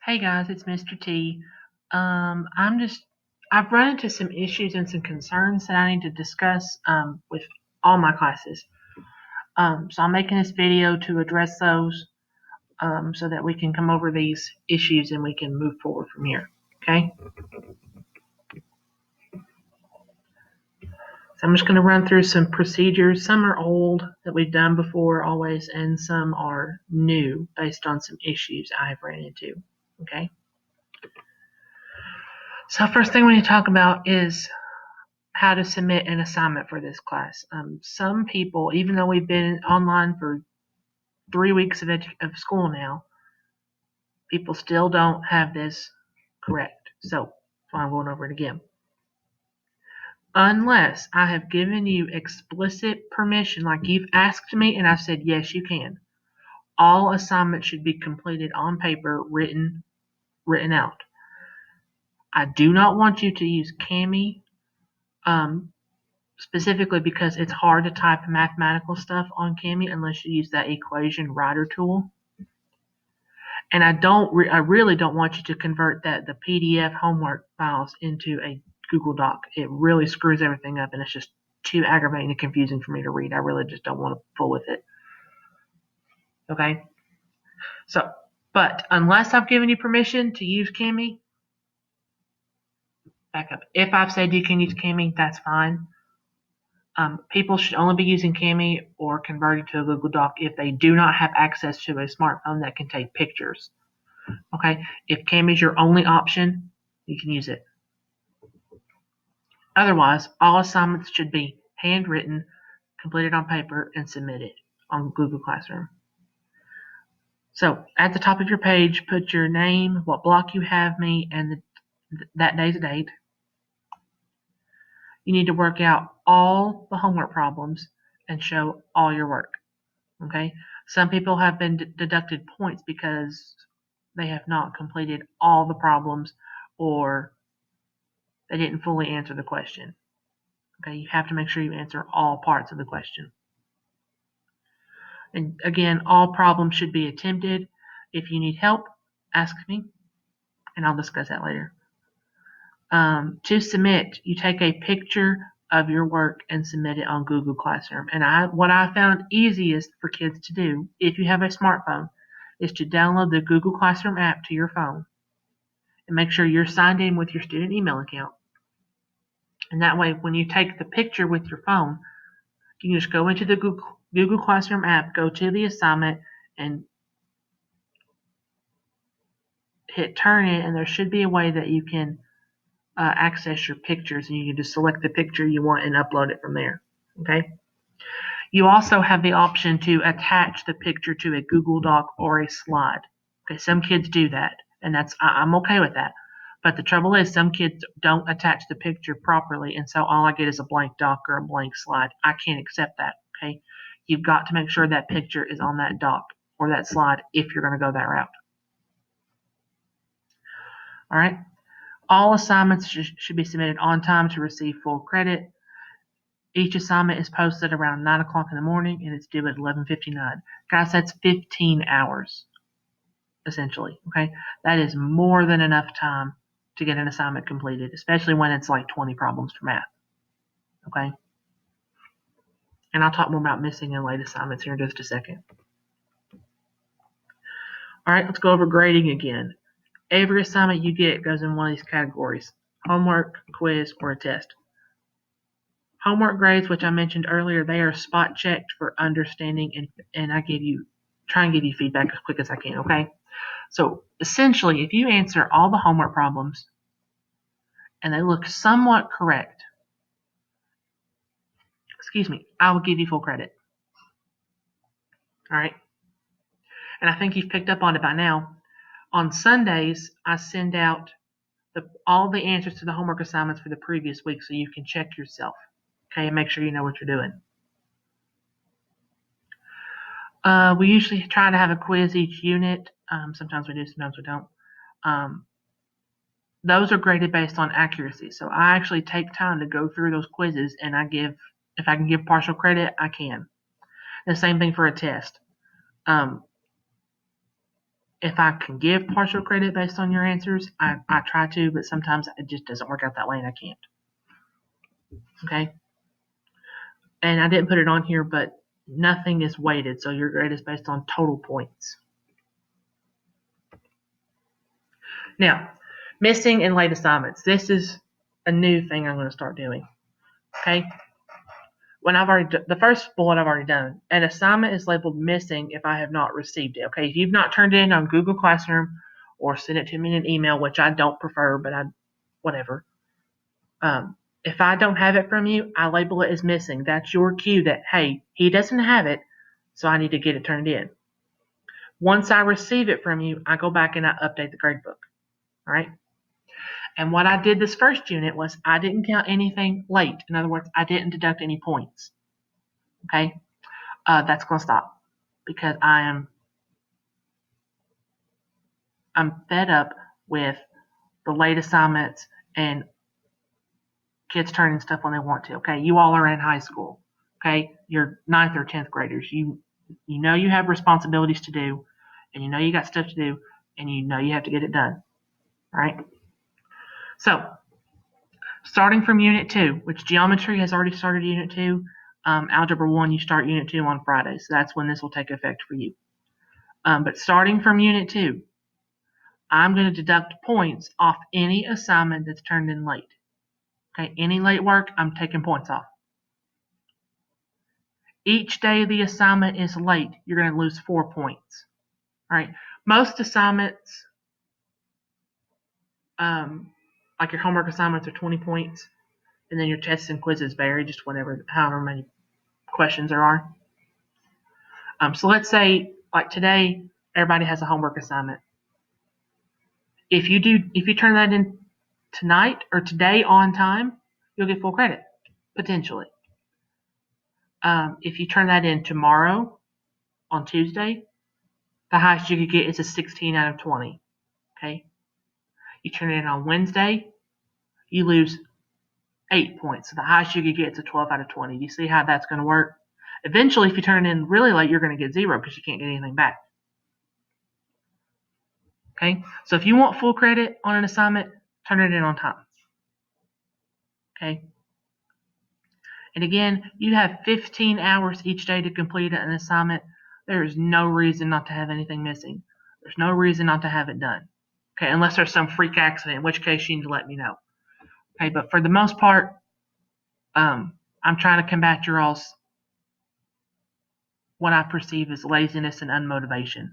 Hey guys, it's Mr. T. I'm just, I've run into some issues and some concerns that I need to discuss with all my classes. So I'm making this video to address those so that we can come over these issues and we can move forward from here. Okay? So I'm just going to run through some procedures. Some are old that we've done before always, and some are new based on some issues I've ran into. Okay? So first thing we need to talk about is how to submit an assignment for this class. Some people, even though we've been online for 3 weeks of school now, people still don't have this correct. So I'm going over it again. Unless I have given you explicit permission, like you've asked me and I said, yes, you can, all assignments should be completed on paper, written out. I do not want you to use Kami, specifically because it's hard to type mathematical stuff on Kami unless you use that equation writer tool. And I really don't want you to convert the PDF homework files into a Google Doc. It really screws everything up and it's just too aggravating and confusing for me to read. I really just don't want to fool with it. Okay? So, but unless I've given you permission to use Kami, back up. If I've said you can use Kami, that's fine. People should only be using Kami or converting to a Google Doc if they do not have access to a smartphone that can take pictures. Okay, if Kami is your only option, you can use it. Otherwise, all assignments should be handwritten, completed on paper, and submitted on Google Classroom. So at the top of your page, put your name, what block you have me, and that day's date. You need to work out all the homework problems and show all your work. Okay? Some people have been deducted points because they have not completed all the problems or they didn't fully answer the question. Okay, you have to make sure you answer all parts of the question. And again, all problems should be attempted. If you need help, ask me, and I'll discuss that later. To submit, you take a picture of your work and submit it on Google Classroom. And what I found easiest for kids to do, if you have a smartphone, is to download the Google Classroom app to your phone and make sure you're signed in with your student email account. And that way, when you take the picture with your phone, you can just go into the Google Classroom app, go to the assignment, and hit turn in, and there should be a way that you can access your pictures, and you can just select the picture you want and upload it from there. Okay. You also have the option to attach the picture to a Google Doc or a slide. Okay, some kids do that, and I'm okay with that. But the trouble is some kids don't attach the picture properly, and so all I get is a blank doc or a blank slide. I can't accept that, okay? You've got to make sure that picture is on that doc or that slide if you're going to go that route. All right? All assignments should be submitted on time to receive full credit. Each assignment is posted around 9 o'clock in the morning, and it's due at 11:59. Guys, that's 15 hours, essentially, okay? That is more than enough time to get an assignment completed, especially when it's like 20 problems for math. Okay? And I'll talk more about missing and late assignments here in just a second. All right, let's go over grading again. Every assignment you get goes in one of these categories: homework, quiz, or a test. Homework grades, which I mentioned earlier, they are spot checked for understanding, and I try and give you feedback as quick as I can, okay? So essentially, if you answer all the homework problems and they look somewhat correct, I will give you full credit. All right? And I think you've picked up on it by now. On Sundays, I send out all the answers to the homework assignments for the previous week so you can check yourself, okay, and make sure you know what you're doing. We usually try to have a quiz each unit. Sometimes we do, sometimes we don't. Those are graded based on accuracy. So I actually take time to go through those quizzes, and if I can give partial credit, I can. The same thing for a test. If I can give partial credit based on your answers, I try to, but sometimes it just doesn't work out that way and I can't. Okay? And I didn't put it on here, but nothing is weighted, so your grade is based on total points. Now, missing and late assignments. This is a new thing I'm going to start doing. Okay? The first bullet I've already done. An assignment is labeled missing if I have not received it. Okay, if you've not turned it in on Google Classroom or sent it to me in an email, which I don't prefer, but whatever. If I don't have it from you, I label it as missing. That's your cue that, hey, he doesn't have it, so I need to get it turned in. Once I receive it from you, I go back and I update the gradebook. All right? And what I did this first unit was I didn't count anything late. In other words, I didn't deduct any points. Okay? That's going to stop because I'm fed up with the late assignments and kids turning stuff when they want to. Okay? You all are in high school. Okay? You're 9th or 10th graders. You know you have responsibilities to do, and you know you got stuff to do, and you know you have to get it done. All right? So, starting from Unit 2, which Geometry has already started Unit 2, Algebra 1, you start Unit 2 on Friday, so that's when this will take effect for you. But starting from Unit 2, I'm going to deduct points off any assignment that's turned in late. Okay, any late work, I'm taking points off. Each day the assignment is late, you're going to lose 4 points. All right, most assignments, like your homework assignments, are 20 points, and then your tests and quizzes vary, just however many questions there are. So let's say, like today, everybody has a homework assignment. If you turn that in tonight or today on time, you'll get full credit, potentially. If you turn that in tomorrow, on Tuesday, the highest you could get is a 16 out of 20. Okay? You turn it in on Wednesday, you lose 8 points. So the highest you could get is a 12 out of 20. Do you see how that's going to work? Eventually, if you turn it in really late, you're going to get 0 because you can't get anything back. Okay? So if you want full credit on an assignment, turn it in on time. Okay? And again, you have 15 hours each day to complete an assignment. There is no reason not to have anything missing. There's no reason not to have it done. Okay, unless there's some freak accident, in which case you need to let me know. Okay, but for the most part, I'm trying to combat your all's what I perceive as laziness and unmotivation.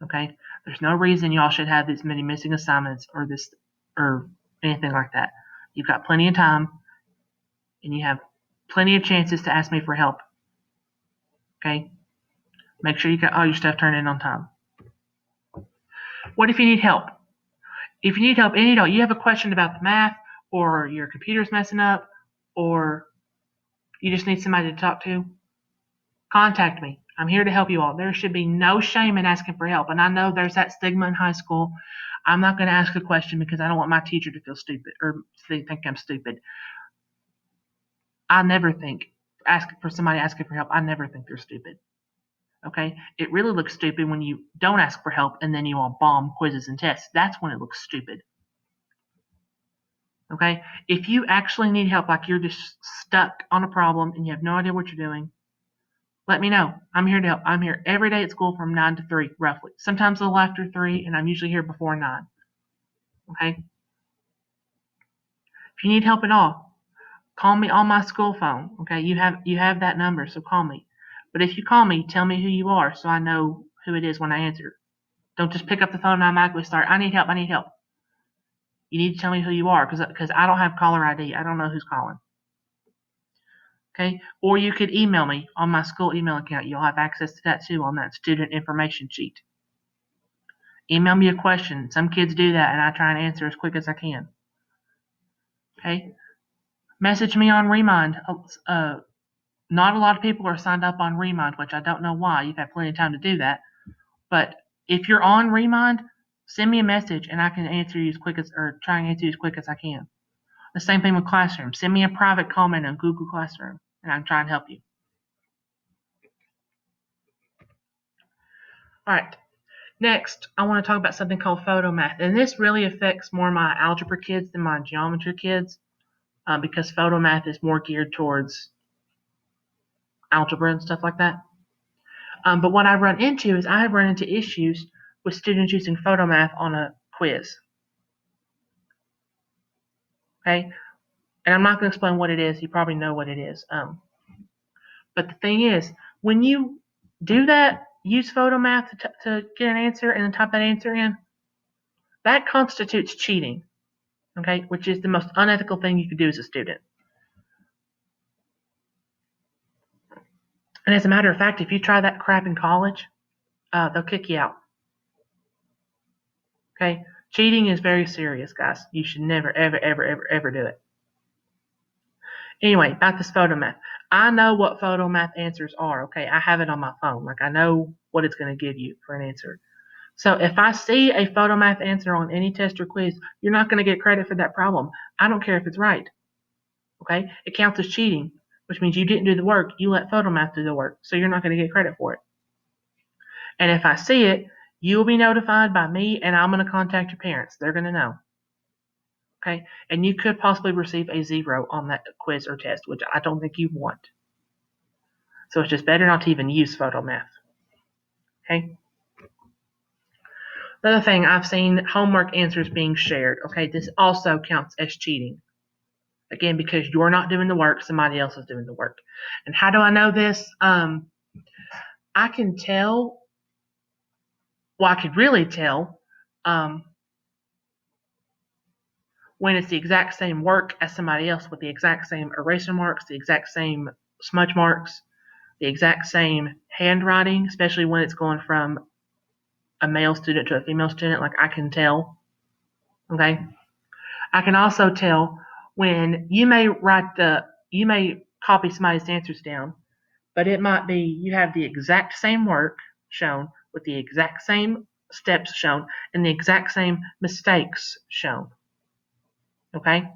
Okay, there's no reason y'all should have this many missing assignments or anything like that. You've got plenty of time, and you have plenty of chances to ask me for help. Okay, make sure you got all your stuff turned in on time. What if you need help? If you need help, you have a question about the math, or your computer's messing up, or you just need somebody to talk to, contact me. I'm here to help you all. There should be no shame in asking for help. And I know there's that stigma in high school. I'm not going to ask a question because I don't want my teacher to feel stupid or think I'm stupid. I never think somebody asking for help, I never think they're stupid. Okay? It really looks stupid when you don't ask for help and then you all bomb quizzes and tests. That's when it looks stupid. Okay? If you actually need help, like you're just stuck on a problem and you have no idea what you're doing, let me know. I'm here to help. I'm here every day at school from 9 to 3, roughly. Sometimes a little after 3, and I'm usually here before 9. Okay? If you need help at all, call me on my school phone. Okay? You have that number, so call me. But if you call me, tell me who you are so I know who it is when I answer. Don't just pick up the phone and automatically start, I need help. You need to tell me who you are because I don't have caller ID. I don't know who's calling. Okay? Or you could email me on my school email account. You'll have access to that too on that student information sheet. Email me a question. Some kids do that, and I try and answer as quick as I can. Okay? Message me on Remind. Not a lot of people are signed up on Remind, which I don't know why. You've had plenty of time to do that. But if you're on Remind, send me a message, and I can answer you try and answer you as quick as I can. The same thing with Classroom. Send me a private comment on Google Classroom, and I'm trying to help you. All right. Next, I want to talk about something called photomath, and this really affects more my algebra kids than my geometry kids because photomath is more geared towards algebra and stuff like that. But what I run into is I have run into issues with students using photomath on a quiz. Okay, and I'm not going to explain what it is. You probably know what it is. But the thing is, when you do that, use photomath to get an answer and then type that answer in, that constitutes cheating. Okay, which is the most unethical thing you could do as a student. And as a matter of fact, if you try that crap in college, they'll kick you out. Okay, cheating is very serious, guys. You should never, ever, ever, ever, ever do it. Anyway, back to photomath. I know what photomath answers are. Okay, I have it on my phone. Like I know what it's going to give you for an answer. So if I see a photomath answer on any test or quiz, you're not going to get credit for that problem. I don't care if it's right. Okay, it counts as cheating, which means you didn't do the work. You let photomath do the work, so you're not going to get credit for it. And if I see it, you will be notified by me, and I'm going to contact your parents. They're going to know. Okay, and you could possibly receive a 0 on that quiz or test, which I don't think you want. So it's just better not to even use photomath. Okay. The other thing, I've seen homework answers being shared. Okay, this also counts as cheating. Again, because you're not doing the work, somebody else is doing the work. And how do I know this? I can tell. Well, I could really tell when it's the exact same work as somebody else with the exact same eraser marks, the exact same smudge marks, the exact same handwriting, especially when it's going from a male student to a female student. Like I can tell. Okay. I can also tell when you may copy somebody's answers down, but it might be you have the exact same work shown with the exact same steps shown and the exact same mistakes shown. Okay?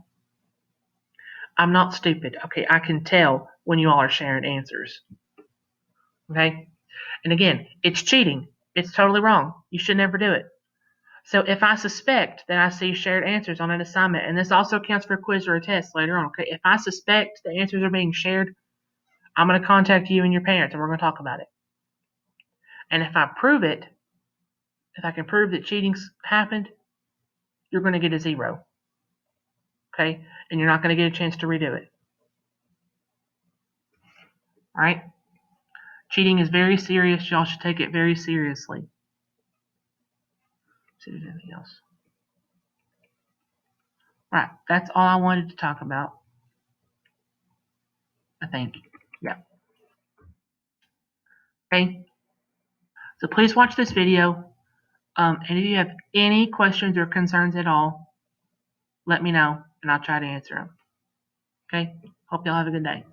I'm not stupid. Okay, I can tell when you all are sharing answers. Okay? And again, it's cheating. It's totally wrong. You should never do it. So if I suspect that I see shared answers on an assignment, and this also counts for a quiz or a test later on, okay? If I suspect the answers are being shared, I'm going to contact you and your parents, and we're going to talk about it. And if I prove it, if I can prove that cheating's happened, you're going to get a 0. Okay? And you're not going to get a chance to redo it. All right? Cheating is very serious. Y'all should take it very seriously. Let's see if there's anything else. All right, that's all I wanted to talk about. I think. Yeah. Okay. So please watch this video. And if you have any questions or concerns at all, let me know and I'll try to answer them. Okay? Hope y'all have a good day.